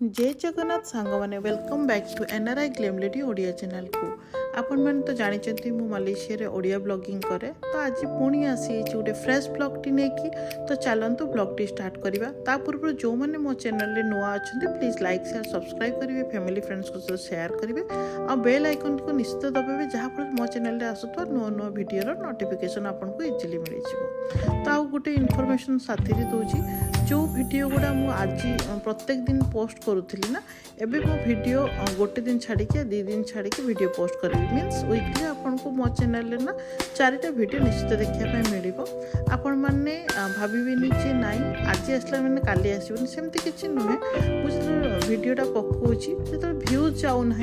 जय जगन्नाथ सांग मैंने welcome back to NRI glam lady Odia channel को आपण मैंने तो जानते मु मलेशिया रे ओडिया ब्लॉगिंग करे तो आज पुणी आसी गोटे फ्रेश ब्लॉग टी नहीं कि तो चलतु ब्लॉग टी स्टार्ट करवा ता पूर्व जो मैंने मो चैनल रे नुआ अच्छा प्लीज लाइक शेयर सब्सक्राइब करेंगे फैमिली फ्रेंड्स को शेयर करेंगे आ बेल आइकन को निश्चित दबावे जहाँफल मो चैनल रे आसुवा नुआ नुआ वीडियो नोटिफिकेशन आपको इजिली मिल जाए तो आउ गोटे इनफॉरमेशन साथी दूची जो वीडियो गुड़ा मु आज प्रत्येक दिन पोस्ट करूली ना एबे मो वीडियो गोटे दिन छाड़ी दी दिन छाड़ी वीडियो पोस्ट करी मीन्स वीकली आपन को मो चैनल ना चारिटा वीडियो निश्चित देखापी मिल आपण मैंने भाविनी जे नाई आज आसला मैंने काली आसबनी सेमती किसी नुहे मुझे वीडियोटा पकाऊँगी जो भ्यूज जाऊना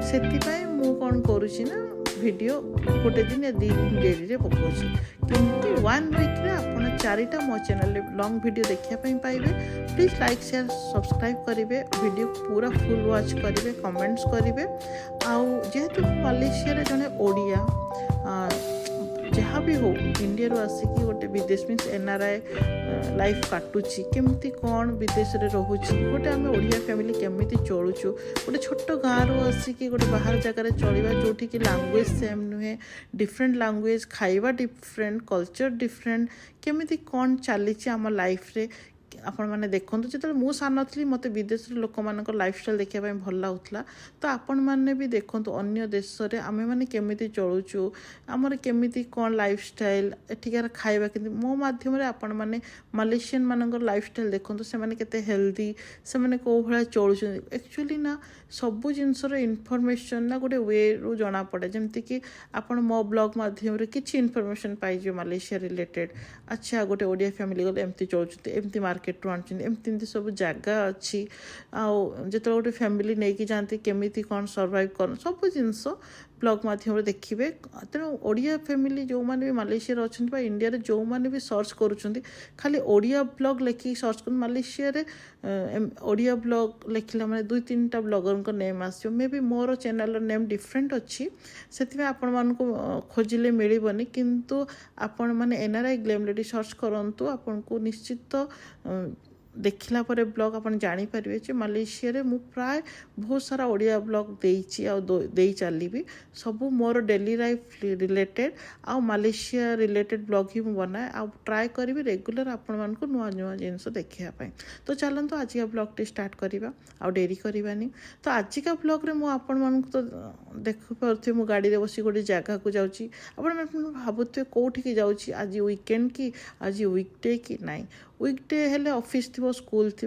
से कौन करुँची ना वीडियो गोटे दिन या दी दिन डेरी पकाऊँगी किंतु वन वीक्रे आप चारिटा मो चैनल लॉन्ग वीडियो देखापी पाइबे प्लीज लाइक शेयर सब्सक्राइब करेंगे वीडियो पूरा फुल वॉच करेंगे कमेंट्स करेंगे आउ जेहेतु मलेशिया जड़े ओडिया जहाँ भी हो इंडिया रू आसिकी गोटे विदेश मीन्स एनआरआई लाइफ काटुची केमती कौन विदेश रे रोचे गोटे आम ओडिया फैमिली केमिति चलुचु गोटे छोट गाँव रू आसिकी गोटे बाहर जगह चलवा जोठी कि लैंग्वेज सेम नुहे डिफरेंट लैंग्वेज खाइबा डिफरेंट कल्चर डिफरेंट केमिति कौन चली आम लाइफ रे आपण मैंने देखो जो मु सान थी मत विदेश लोक मान लाइफस्टाइल देखापी भल लगुला तो आपण मैंने भी देखो अन्य देश में आम मैंने केमिति चलुचु आमर केमिति कौन लाइफस्टाइल एठिकार खाइबा कि मो मध्यम आपण मैंने मलेशियन मान लाइफस्टाइल देखो से केते हेल्दी से मैंने कौ भाया चलुच एक्चुअली ना सबू जिनसर इनफॉरमेशन ना गोटे वे रु जना पड़े जमती कि आपण मो ब्लॉग माध्यम किसी इनफॉरमेशन पाइज मलेशिया रिलेटेड अच्छा गोटे ओडिया फैमिली गले एमती चलुँच एमती मार्केट रू आनुँच एमती सब जगह अच्छी जो गोटे फैमिली नहीं जाती केमिति कौन सर्वाइव कर सब जिनस ब्लॉग माध्यम देखिए तेणु ओडिया फैमिली जो मैंने भी मलेशिया अच्छा इंडिया रे जो मैंने भी सर्च करुँच खाली ओडिया ब्लॉग लेखिक सर्च कर मलेशिया रे ओडिया ब्लॉग लिखला मैंने दुई तीन टा ब्लॉगर नेम आसो मे भी मोर चैनल नेम डिफरेंट अच्छी से आपण मान खोजिले मिलबनी किंतु आपण मैंने एनआरआई ग्लेम लेडी सर्च करूँ आपन को निश्चित देखला पर ब्लॉग अपन जानी पारिबे जे मलेशिया रे मु प्राय बहुत सारा ओडिया ब्लॉग देइची आ देई चलीबी सब मोर डेली लाइफ रिलेटेड आ मलेशिया रिलेटेड ब्लॉग ही मु बनाए आ ट्राई करी रेगुलर आपण मान को नुआ नुआ जिनस देखिया पाई तो चलंतु आज का ब्लॉग टी स्टार्ट करिबा आ डेरी करिबानी तो आज का ब्लॉग रे मु आपण मान को तो देख परथे मु गाड़ी रे बसी गोटे जगह को जाउची आपण भाबुते कोठी की जाउची आज वीकेंड की आज वीकडे की नाही वीकडे हेले ऑफिस थी स्कूल थी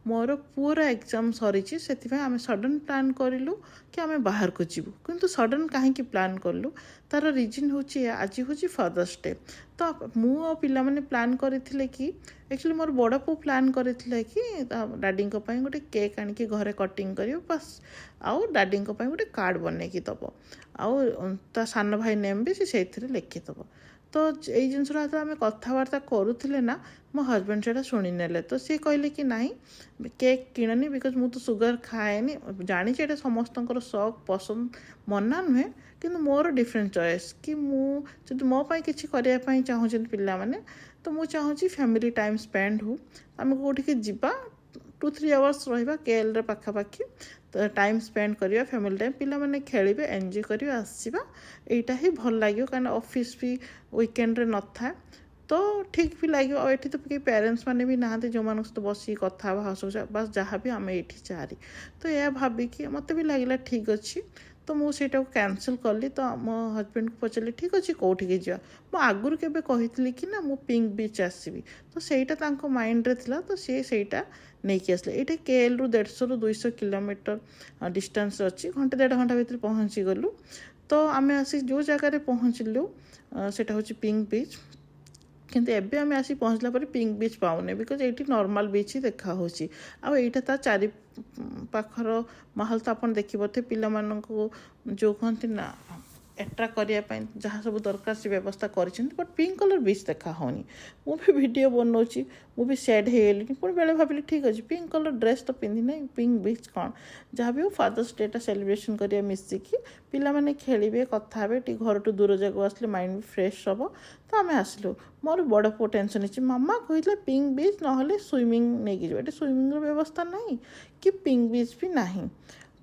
मोर पुअर एग्जाम सरी से आम सडन प्लान करूँ कि आम बाहर को जीवु किंतु सडन कहीं प्लान कलु तार रिजन हूँ आज हूँ फादर्स डे तो मु पिला माने प्लान करथिले कि एक्चुअली मोर बड़ पु प्लान करथिले कि डाडी गोटे केक आनिक घरे कटिंग करियो बस आउ डाडी गोटे कार्ड बने कि दब आउ ता सान भाई नेम भी से लिखिदब तो यही जिनसा आम कथबार्ता करूले ना मो हजबैंड से शुणी ने तो सी कहले कि नहीं केक किणनी बिकज मु तो सुगर खाएनी जानी ये समस्त शौक पसंद मना नुहे कि मोर डिफरेंट चॉइस कि मुझे मोपाई किसी करने चाहूँ पिला माने तो मुझे चाहूँ फैमिली टाइम स्पेंड हो आम कौटिक जीवा 2-3 आवर्स रहा केएल रे पाखापाखि तो टाइम स्पेंड करिया फैमिली टाइम पिला माने खेलिबे एंजॉय करियो आसीबा एटा ही भल लागियो कारण ऑफिस भी वीकेंड रे न था तो ठीक भी लगे और ये तो कई पेरेंट्स माने भी नहाते जो मान सहित बस कथा हस बस जहाँ भी आम ये चारि तो यह भाविकी मत भी लगे ठीक अच्छे तो मुझे कैंसिल कली तो मो हजबैंड को पचारि ठीक अच्छे कौटिक जा मु आगुरी केबे कही कि ना मु पिंक बीच आसबि तो सहीटा माइंड रे थिला तो सीटा नहीं कि आसले ये केएल रु 150 ରୁ 200 किलोमीटर डिस्टेंस अच्छी घंटे 1.5 घंटा भितर पहुँची गलु तो आम आसी जो जगह पहुँचलु सेटा हूँ पिंक बीच किंतु एबे आम आसी पहुँचला पर पिंक बीच पाऊने बिकज ये नॉर्मल बीच ही देखा होची आ एटा ता चारि पाखर माहौल तो आपन देखि पथे पिला मानन को जो कहती ना एट्राक्ट करने जहाँ सब दरकार से व्यवस्था कर बट पिंक कलर बीच देखा होनी मुझे वीडियो बनाऊँ मुझे सेड हो गली पुणी बेले भाविली ठीक अच्छे पिंक कलर ड्रेस तो पिंधि ना पिंक बीच कौन जहाँ भी हो फादर्स डेटा सेलिब्रेशन करिया मिसिकी पिलामाने खेलिबे कथा हे घर टू दूर जगह आसले माइंड भी फ्रेश हम तो आम आसलु मोर बड़ पु टेंशन अच्छी मामा कहते पिंक बीच ना स्विमिंग नहीं कि ये स्विमिंग व्यवस्था नहीं कि पिंक बीच भी नहीं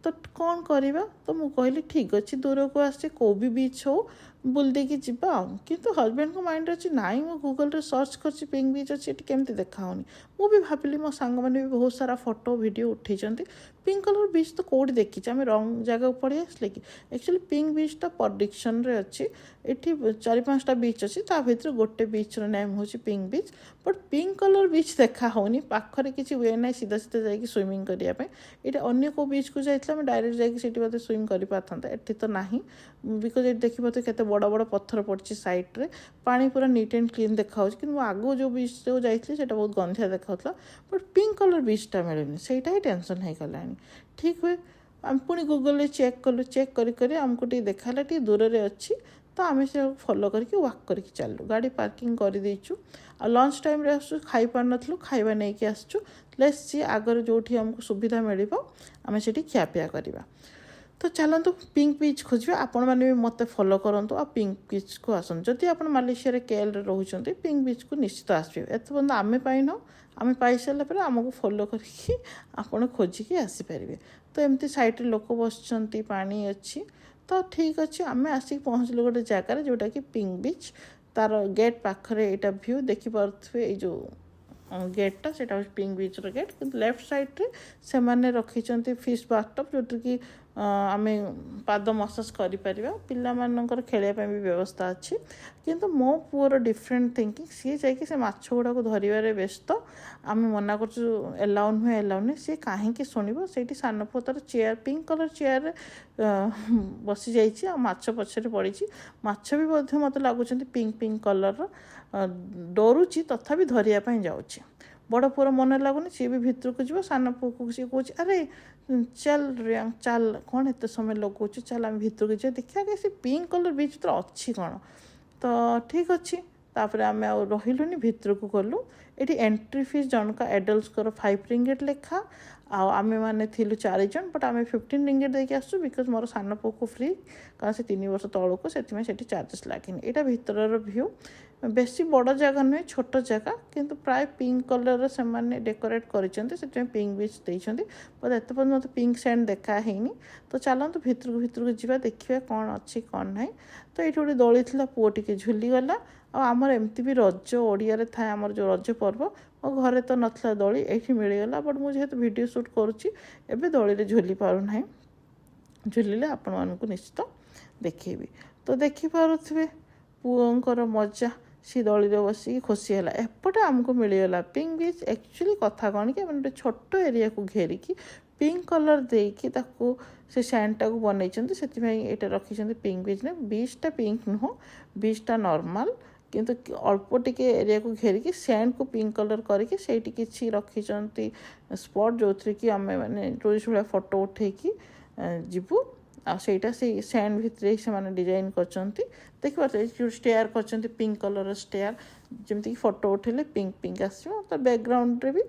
तो कौन करवा तो मुझे कहली ठीक अच्छे दूर को आसे कौ भी बीच हो बुल देकी जीवा किंतु हजबैंड को माइंड अच्छी नाई मो गूगल रे सर्च कर पिंक बीच अच्छी केमती देखा होनी मुझे भाविली मो सांग मैंने भी बहुत सारा फोटो वीडियो उठे पिंक कलर बीच तो कौटी देखी आम रंग जगह पड़े आसले कि एक्चुअली पिंक बीचटा प्रडिक्शन रे अच्छी एठी 4-5टा बीच अच्छी भितर गोटे बीच नेम हूँ pink beach but pink colour beach देखा होनी पाखरे किसी वे ना सीधा सीधा जाकि स्विमिंग करने ये अन्य को बीच को जाइए आम डायरेक्ट जाकि बोलते स्विम कर पारता एटी तो ना बिकज ये देखिए तो केते बड़ बड़ पत्थर पड़ी साइड्रे पानी पूरा नीट एंड क्लीन देखा कि आगो जो बीच जो जाइए बहुत गंधिया देखा बट पिंक कलर बीचटा मिलूनी से ही टेंशन हो गला ठीक हुए आम पुणी गूगल चेक कलु चेक कर आमको देखा टी दूर रे अच्छी तो आम से फॉलो करके वॉक करके चलू गाड़ी पार्किंग कर देचु आ लंच टाइम रे आसु खाई पार नथलु खाइबा नहीं कि आसु लेट्स सी आगर जोठी हमको सुविधा मिलिबो आमे सेठी खियापिया करबा तो चलतु पिंक बीच खोजे आपण मैंने भी मत फॉलो करूँ आ पिंक बीच को आसन जदि आप मालेशिया केएल रोचे पिंक बीच को निश्चित आसबे एत बंद आम पाइन आम पाई सारापर आमको फॉलो करके आपण खोजिकी आसीपारे तो एमती साइड लोक बस पानी अच्छी तो ठीक अच्छे आम आसिक पहुँचलु गोटे जगार जोटा कि पिंक बीच तार गेट पाखरे यहाँ भ्यू देखिपे ये जो गेटा से पिंक बीच गेट कि लेफ्ट साइड्रे से मैंने रखी फिश बाथटब जो कि आम पाद मसाज कर पिलामानकर खेलने भी व्यवस्था अच्छी किंतु मो पुअर डिफरेंट थिंकिंग सी जाकि से माछ गुड़ा को धरवे व्यस्त आम मना कर एलाउ नुहे एलाउ नुहे सी कहीं शुणव से सान पुओ तार चेयर पिंक कलर चेयर बसी जा माछ पछरे पड़ी माछ भी मत लगुच पिंक पिंक कलर डरुची तथापि धरियापी जाऊँगी बड़ पुअर मन लगुनि सी भी भितर को जीव सान पु को सी कह अरे चल रियांग चल कौन एत समय लगुच चल आम भितर को जाए देखा कि पिंक कलर बीच भर अच्छी कौन तो ठीक अच्छे तापर आम रही भितर को गलु ये एंट्री फीस जनका एडल्ट्स 5 रिंगेट लेखा आम मैंने 4 जन बट आम 15 रिंगेट देके आसु बिकज मोर सान पु को फ्री कारण से 3 वर्ष तौल को से चार्जेस लगे यहाँ भितर भ्यू बेसी बड़ जगह नुहे छोट जगह किंतु प्राय पिंक कलर से मैंने डेकोरेट कर पिंक बीच देते बट एत मत पिंक सैंड देखा है तो चलतु भितर को जीवा देखिए कौन अच्छी कौन ना तो ये गोटे दोली थी पुओ टी झुलीगला आमर एमती भी रज ओडिया थाए आमर जो रज पर्व मो घरे तो नाला दोली ये मिलगला बट मुझे वीडियो शूट करुँचे दोली झुली पारना झुलिले आपण मानक निश्चित देखी तो देखिपे पुओंकर मजा सी दली बसिक खुशी है एपटे आमको मिलगला पिंक बीच एक्चुअली कथा कौन कि मैंने छोट एरिया को घेरिकी पिंक कलर देकी ताकू से सैंडटा को बनई से रखी पिंक बीच ने बीचटा पिंक नुह बीचटा नॉर्मल किंतु अल्प टिके एरिया को घेरिकी सैंड को पिंक कलर करके सेठी किछि रखी स्पॉट जो थी कि आम मैंने टूरिस्ट भाया फोटो उठेकी जीवु आईटा से सैंड भितर से मैंने डिजाइन कर स्टेयर कर पिंक कलर स्टेयर जमीक फोटो उठेले पिंक पिंक आसो तो बैकग्राउंड रे भी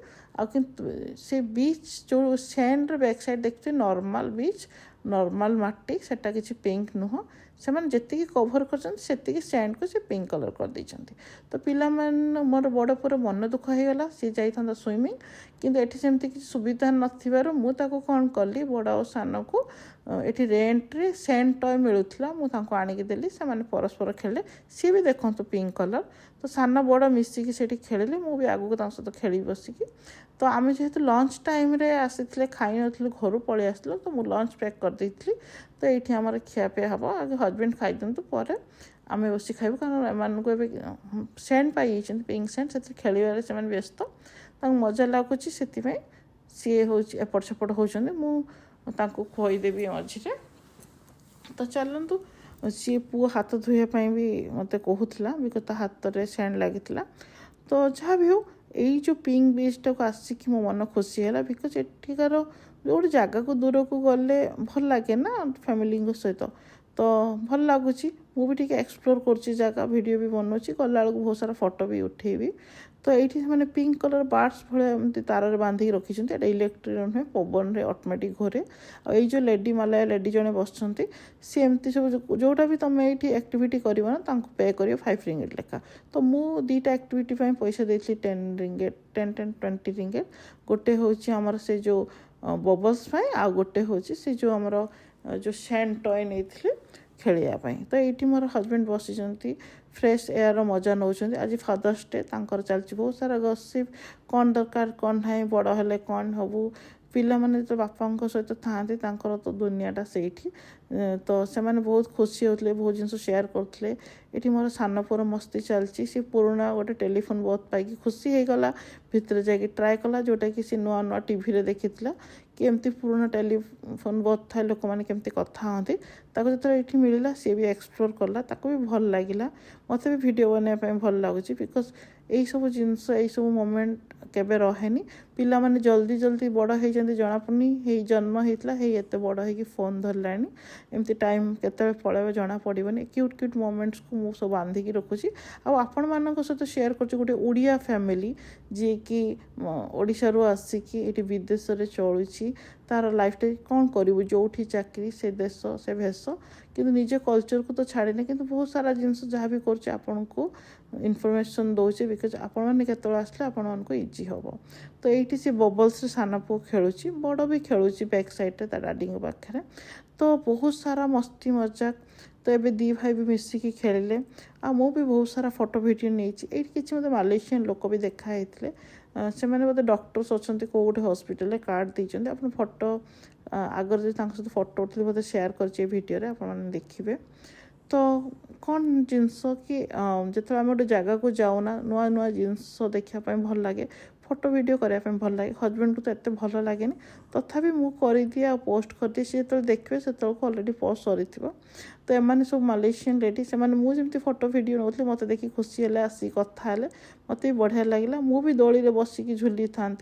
से बीच जो सैंड बैक साइड देखते नॉर्मल बीच नॉर्मल माटी सेटा किसी पिंक नुह से जी कभर कर सैंड को से पिंक कलर कर देते तो पिला मोर बड़ पुर मन दुख होगा सी जाता स्विमिंग किंतु एठी सेमती किसी सुविधा नथिबारु मुझे कौन कली बड़ और सान को ये रेंट्रे सैंड टय मिलूला मुझे आणिकी देली से मैंने परस्पर खेले सी भी देखो पिंक कलर तो सान बड़ मिसिकी से खेलिले मुझे आगू सहित खेली बसिकी तो आम जेहेतु लंच टाइम रे आसी खाई नु घर पलि आसलु तो मुझे लंच पैक कर देती तो ये आम खियापिया हम आगे हजबैंड खाई दिंतु पर आम बस खाइबू कारण एम सेंड पाई पिंक सेंड से खेल से व्यस्त मजा लगुच से सी हूँ एपट सेपट होती मुझे खुईदेवी मझे तो चलतु सी पुओ हाथ धोवाई भी मत कहूला बिकज हाथ में सेंड लगी तो जहाँ भी हो यही जो पिंक बीचटा को आसिक मो मन खुशी है बिकज एठिकार जो जगह को दूर को गले भल लगे ना फैमिली सहित तो भल लगुच मुझे एक्सप्लोर कर जगह वीडियो भी बनाऊँगी गला बहुत सारा फोटो भी उठेबी तो ये मैंने पिंक कलर बार्ड्स भाई तार बांधिकी रखिंट इलेक्ट्रिक नुहे पवन ऑटोमेटिक घोरे आई जो लेडी मालाया लेडी जड़े बस सी एमती सब जोटा भी तुम ये एक्टिविटी कर पे कर 5 रिंगेट लेखा तो मु दुईटा एक्टिविटी पैसा देती 10 रिंगेट 10-20 रिंगेट गोटे हूँ आमर से जो बबल्स आ गोटे हूँ से जो आमर जो सैंड टॉय नहीं खेलियापाई तो ये मोर हजबैंड बसी फ्रेश एयर मजा नौ आज फादर्स डे चलती बहुत सारा गसिप कौन दरकार कौन ना बड़ हेले कौन हबू पिला माने तो बापा सहित था तो दुनियाटा से तो से बहुत खुशी होते बहुत जिन शेयर करते ये मोर सान पुर मस्ती चलती सी पुराणा गोटे टेलीफोन बहुत पाई खुशी हो गला भितर जाकि ट्राए कला जोटा कि सी नुआ नुआ टीवी देखी कि एमती पुराणा टेलीफोन बहुत था लोक मैंने केमती कथा हाँ जो ये मिलला सी भी एक्सप्लोर कला भी भल लगे मत भी भिड बनवाई भल लगुच बिकज यही सब जिनस यही सब मोमेंट केबे रहेनी पिला माने जल्दी जल्दी बड़ हो जना पड़नी हे जन्म होता है एत बड़ हो फोन धरला एमती टाइम केत पलैब जना पड़ोनी क्यूट क्यूट मोमेंट्स को मुझे सब बांधिकी रखुची आपण मान सहित शेयर कर गोटे ओडिया फैमिली जी कि ओडिशारू आसिकी ये विदेश में चलुची तार लाइफ कौन करू जो चाकरी से देश से भेष कि निज कल्चर को तो छाड़े कि बहुत सारा जिनस जहाँ भी कर को इनफर्मेशन दौचे बिकज आपण मैंने केतल आसले आपण मान इजी हम तो ये सी बबल्स सान पु खेलुची बड़ भी खेलुची बैक साइड ता डाडी पाखे तो बहुत सारा मस्ती मजाक तो ये दी भाई भी मिसिकी खेलिले मु भी बहुत सारा फोटो भिडियो नहीं ये किसी मतलब मालेशियन लोक भी देखाई से मैंने बोलते डॉक्टर्स अच्छा कौ गोटे हस्पिटाल कार्ड देते आप फोटो आगर जो सहित फोटो उठे बोलते शेयर कर भिडियो आपने देखिए तो कौन जिनस कि जो आम गोटे जगह को जाऊना नुआ नुआ जिनस देखापी भल लगे फोटो वीडियो करने भल लगे हजबैंड को तो एत भल लगे तथापि मुझे आ पोस्ट करदिए सी जो देखिए से अलरेडी पोस्ट सरी तो एम सब मालेशियन लेडी से मुझे फोटो वीडियो नौली मत देखी खुशी है आसी कथा मत भी बढ़िया लगे मुझे दोली बसिकी झुली था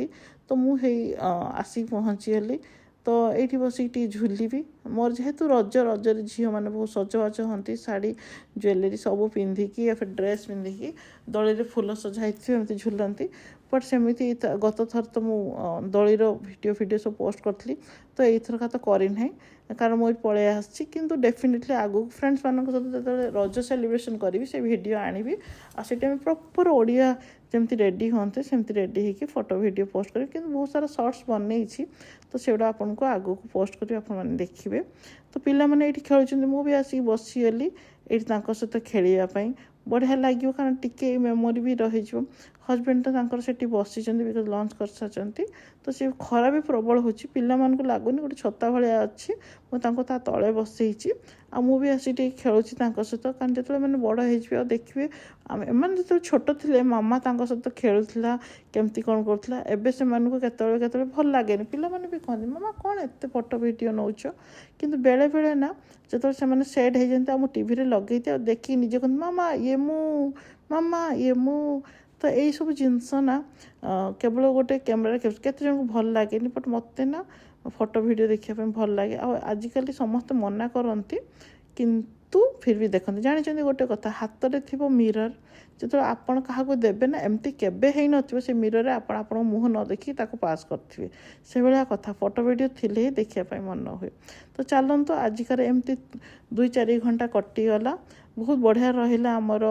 तो मुझे आसिक पहुँची तो ये बसिक झुलि मोर जेहेतु रजर झील मैंने बहुत सजबाज हाँ शाढ़ी ज्वेलरी सब पिंधिकी या फिर ड्रेस पिंधिकी दली फुल सजाई एमती झुलती बट सेमती गत थर तो मुझे दलीर वीडियो सब पोस्ट करी तो यथर तो करना कारण मुझे पलि आसी किंतु डेफिनेटली आगु फ्रेंड्स मान सहित जो रज सेलिब्रेशन करी से वीडियो आनी आम प्रॉपर ओडिया जमती रेडी हाँ सेमती रेडी होगी फोटो वीडियो पोस्ट करी किंतु बहुत सारा शॉर्ट्स बनई तो सेगुड़ा आपन को आगु को पोस्ट करी आपने देखिए तो पिला माने ये खेलुं मुझे आसिक बसीगली ये सहित खेलवाई बढ़िया लगे कारण टिके मेमोरी भी रही हजबैंड तो से बसी बिकज लंच कर सारी तो सी खरा भी प्रबल हो पिला मानक लगुनि गोटे छता भाया अच्छी मुझे तले बसई भी आसी खेलुची सहित कारण जो मैंने बड़ हो देखिए एम जो छोट थे मामा सहित खेलुला केमती कौन करूला एवं से केत भल लगे पिला भी कहते मामा कौन एत फोटो वीडियो नौ कि बेले बेले ना जो से सेट हो जाते टीवी लगे देखिए निजे कहते मामा ये मु तो यही सब जिनस ना केवल गोटे कैमेरा केते जन को भल लगे बट मत ना फोटो वीडियो देखापी भल लगे आजिकल समस्त मना करती किंतु फिर भी देखते जानी गोटे कथा हाथ में थी मिरर जो आपड़ क्या देवे ना एमती केबे से मिरर आप मुँह न देखी पास करेंगे से भाया कथा फोटो वीडियो थिले ही देखापी मन हुए तो चलते आजिकार एमती 2-4 घंटा कटिगला बहुत बढ़िया रहा आमर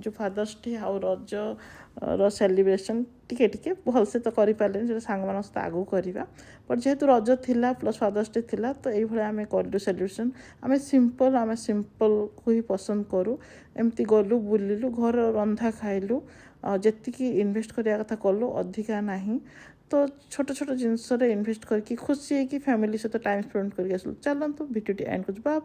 जो फादर्स डे आउ रज सेलिब्रेशन टिके टिके भलसे तो करें जो सांग मान सहित आगू करवा बट जेहेतु रज थिला प्लस फादर्स डे थिला तो ये आम करूँ सेलिब्रेशन आम सिंपल को ही पसंद करूँ एमती गलु बुलिलु घर रंधा खाइलु जी इन्वेस्ट करने कथा कलु अधिका ना तो छोट छोट जिनस इन्वेस्ट करके खुशी है कि फैमिली सहित टाइम स्पेंड करके चलते भिडियो एंड कर